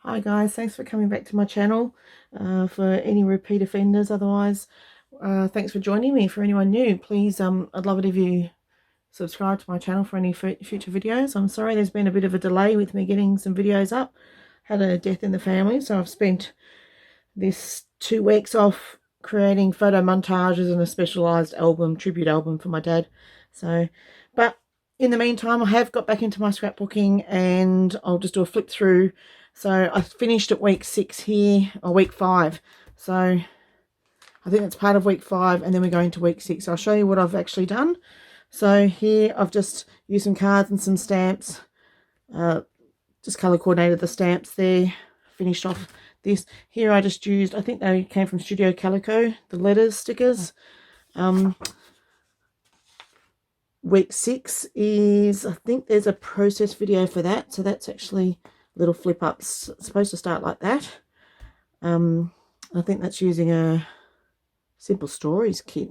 Hi guys, thanks for coming back to my channel. For any repeat offenders, otherwise, thanks for joining me. For anyone new, please, I'd love it if you subscribe to my channel for any future videos. I'm sorry there's been a bit of a delay with me getting some videos up. Had a death in the family, so I've spent this 2 weeks off creating photo montages and a specialised album, tribute album for my dad. So, but in the meantime, I have got back into my scrapbooking and I'll just do a flip through. So I finished at week 6 here, or week 5. So I think that's part of week 5, and then we're going to week 6. So I'll show you what I've actually done. So here I've just used some cards and some stamps. Just colour coordinated the stamps there. Finished off this. Here I just used, I think they came from Studio Calico, the letters stickers. Week 6 is, I think there's a process video for that. So that's actually little flip ups. It's supposed to start like that. I think that's using a Simple Stories kit.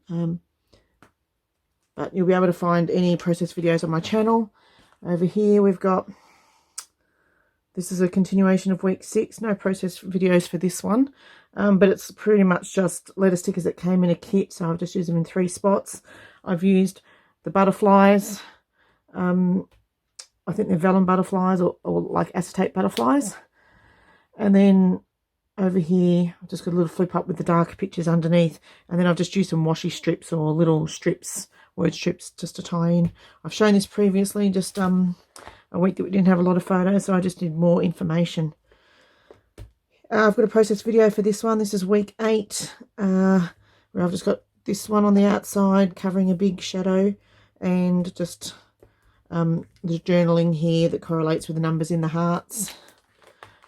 But you'll be able to find any process videos on my channel. Over here we've got, this is a continuation of week 6. No process videos for this one. But it's pretty much just letter stickers that came in a kit. So I've just used them in 3 spots. I've used the butterflies. I think they're vellum butterflies or like acetate butterflies. And then over here, I've just got a little flip up with the darker pictures underneath. And then I've just used some washi strips or little strips, word strips, just to tie in. I've shown this previously, just a week that we didn't have a lot of photos, so I just did more information. I've got a process video for this one. This is week 8, where I've just got this one on the outside covering a big shadow, and just there's journaling here that correlates with the numbers in the hearts.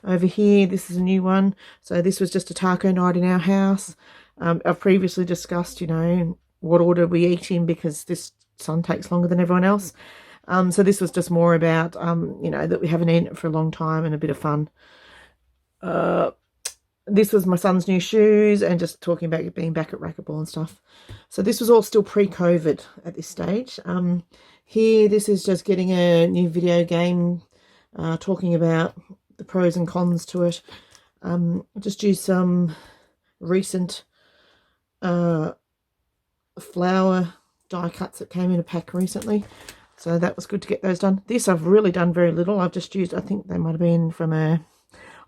Over here, this is a new one. So this was just a taco night in our house. I've previously discussed, you know, what order we eat in, because this son takes longer than everyone else. So this was just more about, you know, that we haven't eaten it for a long time and a bit of fun. This was my son's new shoes and just talking about being back at racquetball and stuff. So this was all still pre-COVID at this stage. Here, this is just getting a new video game, talking about the pros and cons to it. Just use some recent flower die cuts that came in a pack recently. So that was good to get those done. This I've really done very little. I've just used, I think they might have been from I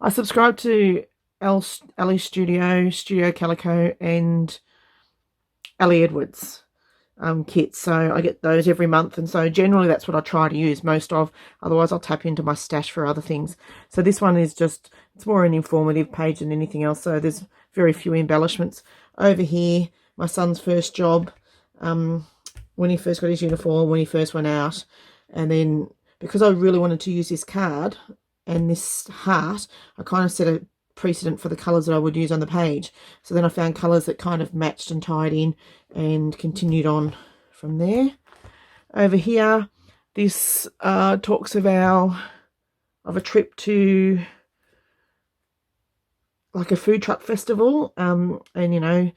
subscribed to Ali Studio, Studio Calico, and Ali Edwards kits. So I get those every month, and so generally that's what I try to use most of. Otherwise I'll tap into my stash for other things. So this one is just, it's more an informative page than anything else. So there's very few embellishments. Over here, my son's first job, when he first got his uniform, when he first went out. And then because I really wanted to use this card and this heart, I kind of set a precedent for the colours that I would use on the page. So then I found colours that kind of matched and tied in, and continued on from there. Over here, this talks of a trip to like a food truck festival, and you know,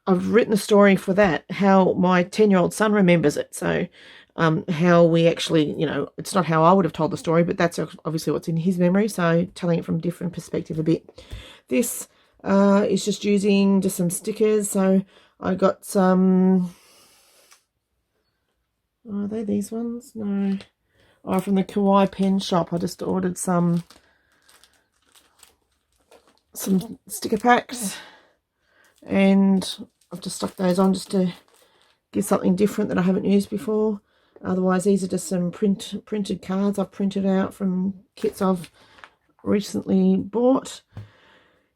I've written a story for that, how my 10-year-old son remembers it. So how we actually, you know, it's not how I would have told the story, but that's obviously what's in his memory. So telling it from a different perspective a bit. This is just using just some stickers. So I got some, are they these ones? No. Oh, from the Kawaii pen shop. I just ordered some sticker packs, and I've just stuck those on just to give something different that I haven't used before. Otherwise, these are just some printed cards I've printed out from kits I've recently bought.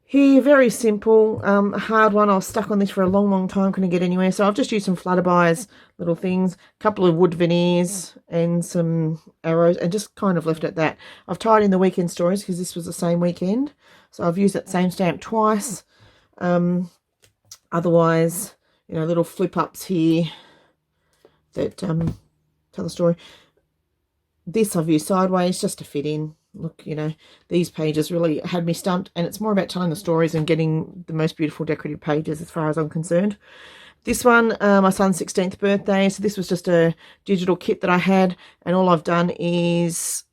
Here, very simple, a hard one. I was stuck on this for a long time, couldn't get anywhere. So I've just used some Flutterby's little things, a couple of wood veneers and some arrows, and just kind of left it at that. I've tied in the weekend stories because this was the same weekend. So I've used that same stamp twice. Otherwise, you know, little flip ups here that tell the story. This I've used sideways just to fit in. Look, you know, these pages really had me stumped, and it's more about telling the stories and getting the most beautiful decorative pages as far as I'm concerned. This one, my son's 16th birthday, so this was just a digital kit that I had, and all I've done is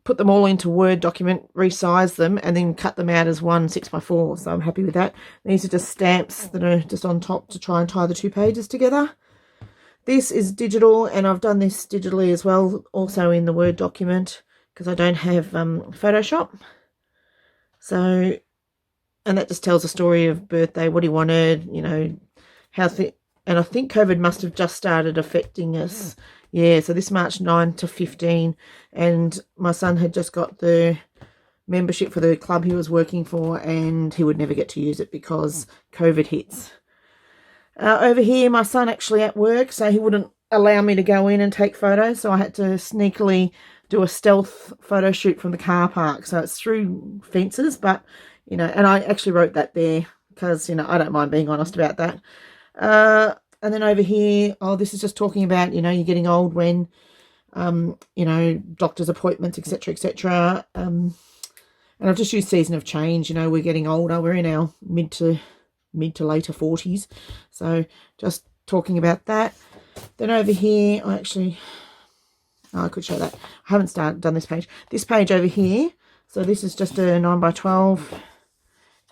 put them all into Word document, resize them, and then cut them out as one 6x4. So I'm happy with that. These are just stamps that are just on top to try and tie the 2 pages together. This is digital, and I've done this digitally as well, also in the Word document, because I don't have Photoshop. So, and that just tells a story of birthday, what he wanted, you know, and I think COVID must have just started affecting us. Yeah, so this March 9 to 15, and my son had just got the membership for the club he was working for, and he would never get to use it because COVID hits. Over here, my son actually at work, so he wouldn't allow me to go in and take photos, so I had to sneakily do a stealth photo shoot from the car park. So it's through fences, but, you know, and I actually wrote that there because, you know, I don't mind being honest about that. And then over here, oh, this is just talking about, you know, you're getting old when, you know, doctor's appointments, etc., etc. And I've just used season of change. You know, we're getting older. We're in our mid to later 40s. So just talking about that. Then over here, I could show that. I haven't done this page. This page over here, so this is just a 9x12,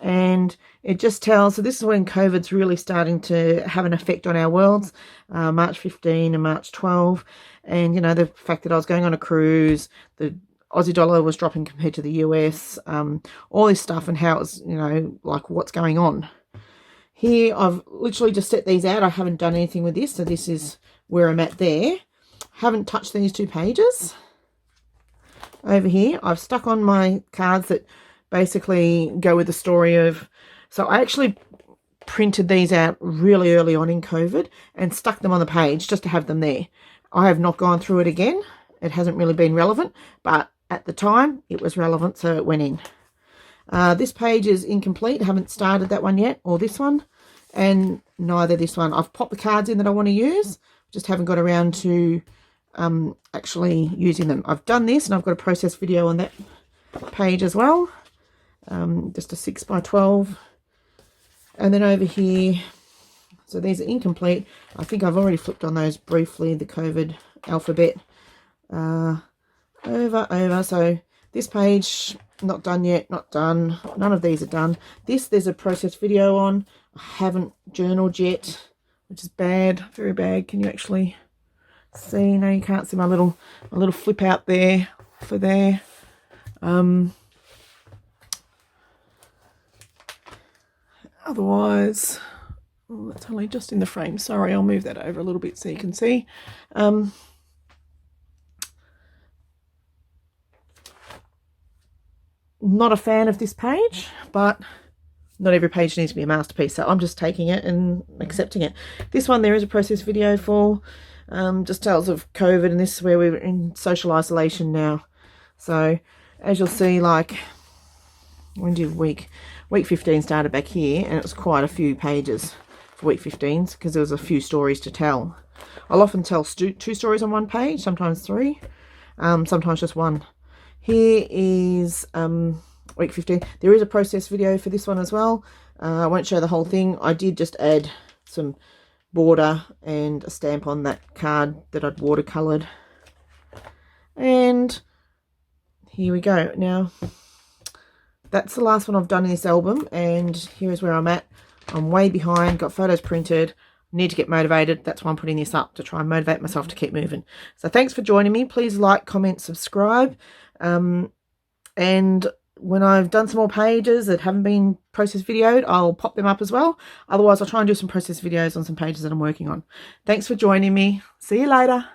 and it just tells, so this is when COVID's really starting to have an effect on our worlds, March 15 and March 12, and, you know, the fact that I was going on a cruise, the Aussie dollar was dropping compared to the US, all this stuff, and how it's, you know, like what's going on. Here, I've literally just set these out. I haven't done anything with this, so this is where I'm at there. Haven't touched these 2 pages. Over here, I've stuck on my cards that basically go with the story of, so I actually printed these out really early on in COVID and stuck them on the page just to have them there. I have not gone through it again. It hasn't really been relevant, but at the time it was relevant, so it went in. This page is incomplete. I haven't started that one yet, or this one, and neither this one. I've popped the cards in that I want to use, just haven't got around to actually using them. I've done this, and I've got a process video on that page as well. Just a 6x12. And then over here, so these are incomplete. I think I've already flipped on those briefly, the COVID alphabet. Over. So this page, not done yet, not done. None of these are done. There's a process video on. I haven't journaled yet, which is bad, very bad. Can you actually see? No, you can't see my little flip out there for there. Otherwise, oh, that's only just in the frame. Sorry, I'll move that over a little bit so you can see. Not a fan of this page, but not every page needs to be a masterpiece, so I'm just taking it and accepting it. This one there is a process video for, just tells of COVID, and this is where we're in social isolation now. So as you'll see, like, when did week 15 started back here, and it was quite a few pages for week 15 because there was a few stories to tell. I'll often tell 2 stories on one page, sometimes 3, sometimes just 1. Here is week 15. There is a process video for this one as well. I won't show the whole thing. I did just add some border and a stamp on that card that I'd watercoloured. And here we go. Now, that's the last one I've done in this album, and here's where I'm at. I'm way behind, got photos printed, need to get motivated. That's why I'm putting this up, to try and motivate myself to keep moving. So thanks for joining me. Please like, comment, subscribe. And when I've done some more pages that haven't been process videoed, I'll pop them up as well. Otherwise, I'll try and do some process videos on some pages that I'm working on. Thanks for joining me. See you later.